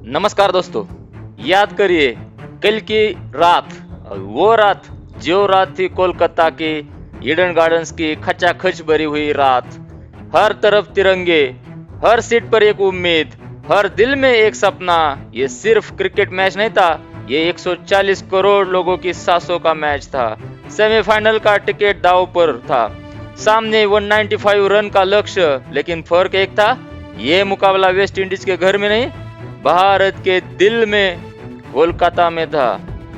नमस्कार दोस्तों, याद करिए कल की रात, वो रात जो रात थी कोलकाता की ईडन गार्डन्स की खचाखच भरी हुई रात। हर तरफ तिरंगे, हर सीट पर एक उम्मीद, हर दिल में एक सपना। ये सिर्फ क्रिकेट मैच नहीं था, ये 140 करोड़ लोगों की सांसों का मैच था। सेमीफाइनल का टिकट दांव पर था, सामने 195 रन का लक्ष्य, लेकिन फर्क एक था, ये मुकाबला वेस्ट इंडीज के घर में नहीं, भारत के दिल में कोलकाता में था।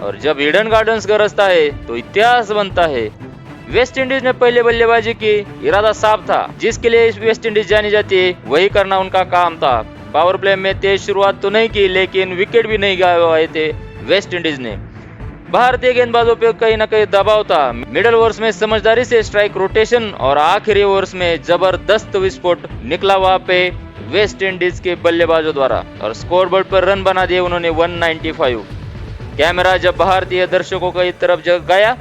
और जब ईडन गार्डन्स गरजता है तो इतिहास बनता है। वेस्ट इंडीज ने पहले बल्लेबाजी की, इरादा साफ था, जिसके लिए वेस्ट इंडीज जानी जाती है वही करना उनका काम था। पावर प्ले में तेज शुरुआत तो नहीं की, लेकिन विकेट भी नहीं गंवाए थे वेस्ट इंडीज ने। भारतीय गेंदबाजों पे कहीं ना कहीं दबाव था। मिडल ओवर्स में समझदारी से स्ट्राइक रोटेशन और आखिरी ओवर्स में जबरदस्त विस्फोट निकला वहां पे वेस्ट इंडीज के बल्लेबाजों द्वारा, और स्कोरबोर्ड पर रन बना दिए उन्होंने 195। कैमरा जब भारतीय दर्शकों की तरफ गया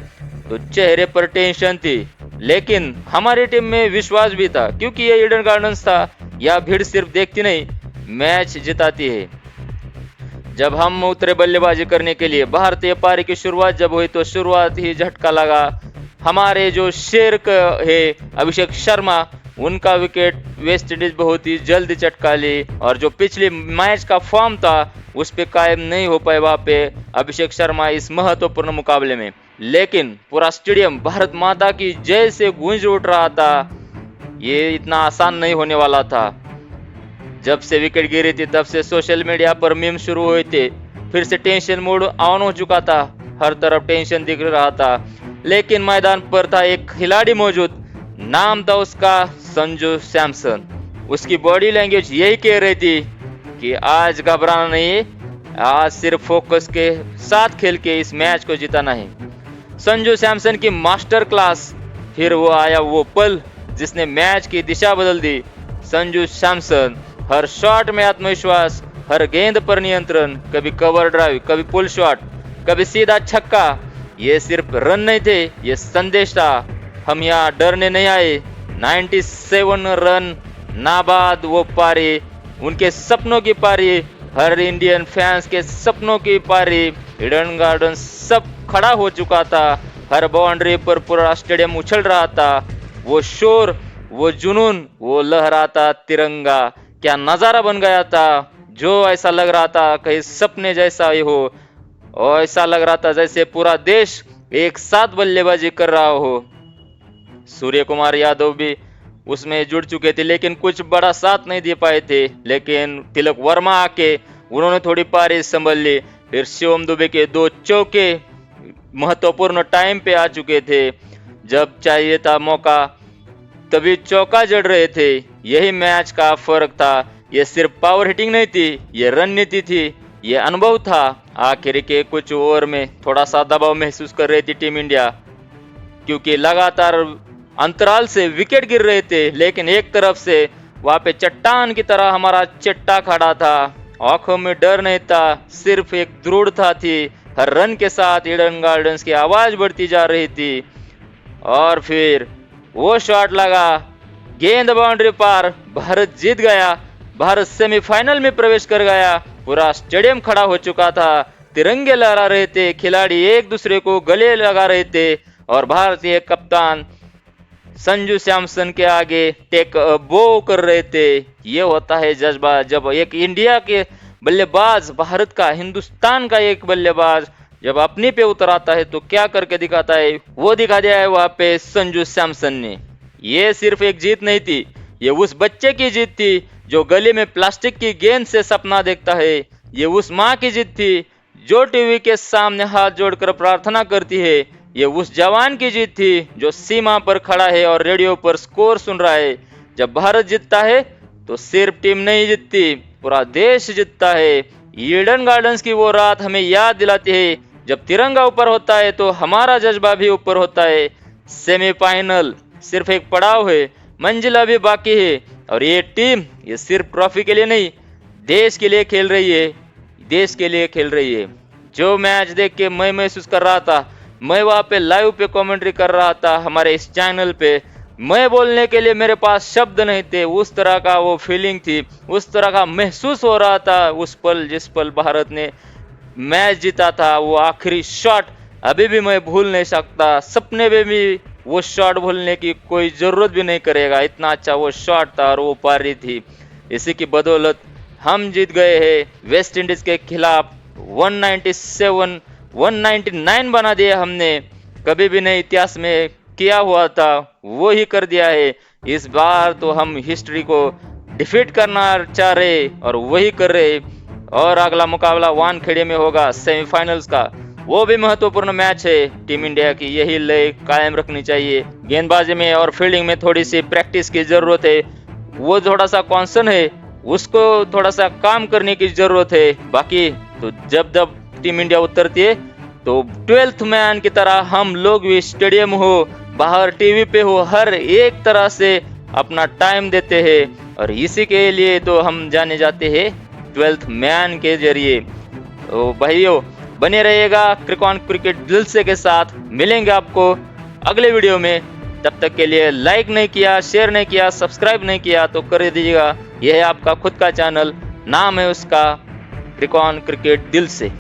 तो चेहरे पर टेंशन थी, लेकिन हमारी टीम में विश्वास भी था, क्योंकि ये ईडन गार्डन्स था। यह भीड़ सिर्फ देखती नहीं, मैच जिताती है। जब हम उतरे बल्लेबाजी करने के लिए, भारतीय पारी की शुरुआत जब हुई तो शुरुआत ही झटका लगा। हमारे जो शेर है अभिषेक शर्मा, उनका विकेट वेस्ट इंडीज बहुत ही जल्द चटका ली, और जो पिछले मैच का फॉर्म था उस पे कायम नहीं हो पाए वहां पे अभिषेक शर्मा इस महत्वपूर्ण मुकाबले में। लेकिन पूरा स्टेडियम भारत माता की जय से गूंज उठ रहा था। ये इतना आसान नहीं होने वाला था। जब से विकेट गिरी थी तब से सोशल मीडिया पर मीम शुरू हुए थे। फिर से टेंशन मोड ऑन हो चुका था, हर तरफ टेंशन दिख रहा था। लेकिन मैदान पर था एक खिलाड़ी मौजूद, नाम था उसका संजू सैमसन। उसकी बॉडी लैंग्वेज यही कह रही थी कि आज घबराना नहीं, आज सिर्फ फोकस के साथ खेल के इस मैच को जिताना है। संजू सैमसन की मास्टर क्लास। फिर वो आया वो पल जिसने मैच की दिशा बदल दी। संजू सैमसन हर शॉट में आत्मविश्वास, हर गेंद पर नियंत्रण, कभी कवर ड्राइव, कभी पुल शॉट, कभी सीधा छक्का। ये सिर्फ रन नहीं थे, ये संदेश था, हम यहाँ डरने नहीं आए। 97 रन नाबाद वो पारी, उनके सपनों की पारी, हर इंडियन फैंस के सपनों की पारी। ईडन गार्डन सब खड़ा हो चुका था, हर बाउंड्री पर पूरा स्टेडियम उछल रहा था। वो शोर, वो जुनून, वो लहराता तिरंगा, क्या नजारा बन गया था। जो ऐसा लग रहा था कहीं सपने जैसा ही हो, और ऐसा लग रहा था जैसे पूरा देश एक साथ बल्लेबाजी कर रहा हो। सूर्य कुमार यादव भी उसमें जुड़ चुके थे, लेकिन कुछ बड़ा साथ नहीं दे पाए थे। लेकिन तिलक वर्मा आके उन्होंने थोड़ी पारी संभल ली। फिर शिवम दुबे के 2 चौके महत्वपूर्ण टाइम पे आ चुके थे। जब चाहिए था मौका तभी चौका जड़ रहे थे। यही मैच का फर्क था। ये सिर्फ पावर हिटिंग नहीं थी, ये रणनीति थी, ये अनुभव था। आखिर के कुछ ओवर में थोड़ा सा दबाव महसूस कर रही थी टीम इंडिया, क्योंकि लगातार अंतराल से विकेट गिर रहे थे। लेकिन एक तरफ से वहां पे चट्टान की तरह हमारा चट्टा खड़ा था, आंखों में डर नहीं था, सिर्फ एक दृढ़ता थी। हर रन के साथ ईडन गार्डन्स की आवाज बढ़ती जा रही थी। और फिर वो शॉट लगा, गेंद बाउंड्री पार, भारत जीत गया, भारत सेमीफाइनल में प्रवेश कर गया। पूरा स्टेडियम खड़ा हो चुका था, तिरंगे लहरा रहे थे, खिलाड़ी एक दूसरे को गले लगा रहे थे, और भारतीय कप्तान संजू सैमसन के आगे टेक बो कर रहे थे। ये होता है जज्बा, जब एक इंडिया के बल्लेबाज, भारत का, हिंदुस्तान का एक बल्लेबाज जब अपने पे उतर आता है तो क्या करके दिखाता है, वो दिखा दिया है वहां पे संजू सैमसन ने। ये सिर्फ एक जीत नहीं थी, ये उस बच्चे की जीत थी जो गले में प्लास्टिक की गेंद से सपना देखता है। ये उस माँ की जीत थी जो टीवी के सामने हाथ जोड़कर प्रार्थना करती है। ये उस जवान की जीत थी जो सीमा पर खड़ा है और रेडियो पर स्कोर सुन रहा है। जब भारत जीतता है तो सिर्फ टीम नहीं जीतती, पूरा देश जीतता है। ईडन गार्डन्स की वो रात हमें याद दिलाती है, जब तिरंगा ऊपर होता है तो हमारा जज्बा भी ऊपर होता है। सेमीफाइनल सिर्फ एक पड़ाव है, मंजिल अभी बाकी है, और ये टीम ये सिर्फ ट्रॉफी के लिए नहीं, देश के लिए खेल रही है, देश के लिए खेल रही है। जो मैच देख के मैं महसूस कर रहा था, मैं वहां पे लाइव पे कमेंट्री कर रहा था हमारे इस चैनल पे। मैं बोलने के लिए मेरे पास शब्द नहीं थे, उस तरह का वो फीलिंग थी, उस तरह का महसूस हो रहा था उस पल, जिस पल भारत ने मैच जीता था। वो आखिरी शॉट अभी भी मैं भूल नहीं सकता, सपने में भी वो शॉट भूलने की कोई जरूरत भी नहीं करेगा, इतना अच्छा वो शॉट था और वो पारी थी। इसी की बदौलत हम जीत गए हैं वेस्ट इंडीज के खिलाफ 197 199 बना दिया हमने, कभी भी नहीं इतिहास में किया हुआ था वो ही कर दिया है। इस बार तो हम हिस्ट्री को डिफीट करना चाह रहे और वही कर रहे। और अगला मुकाबला वानखेड़े में होगा सेमीफाइनल्स का, वो भी महत्वपूर्ण मैच है। टीम इंडिया की यही लय कायम रखनी चाहिए, गेंदबाजी में और फील्डिंग में थोड़ी सी प्रैक्टिस की जरूरत है, वो थोड़ा सा कॉन्सर्न है, उसको थोड़ा सा काम करने की जरूरत है। बाकी तो जब जब टीम इंडिया उतरती है तो 12th मैन की तरह हम लोग भी स्टेडियम हो, बाहर टीवी पे हो, हर एक तरह से अपना टाइम देते हैं और इसी के लिए तो हम जाने जाते हैं 12th मैन के जरिए। तो भाइयों बने रहिएगा क्रिकॉन क्रिकेट दिल से के साथ, मिलेंगे आपको अगले वीडियो में। तब तक के लिए लाइक नहीं किया, शेयर नहीं किया, सब्सक्राइब नहीं किया तो कर दीजिएगा। यह है आपका खुद का चैनल, नाम है उसका क्रिकॉन क्रिकेट दिल से।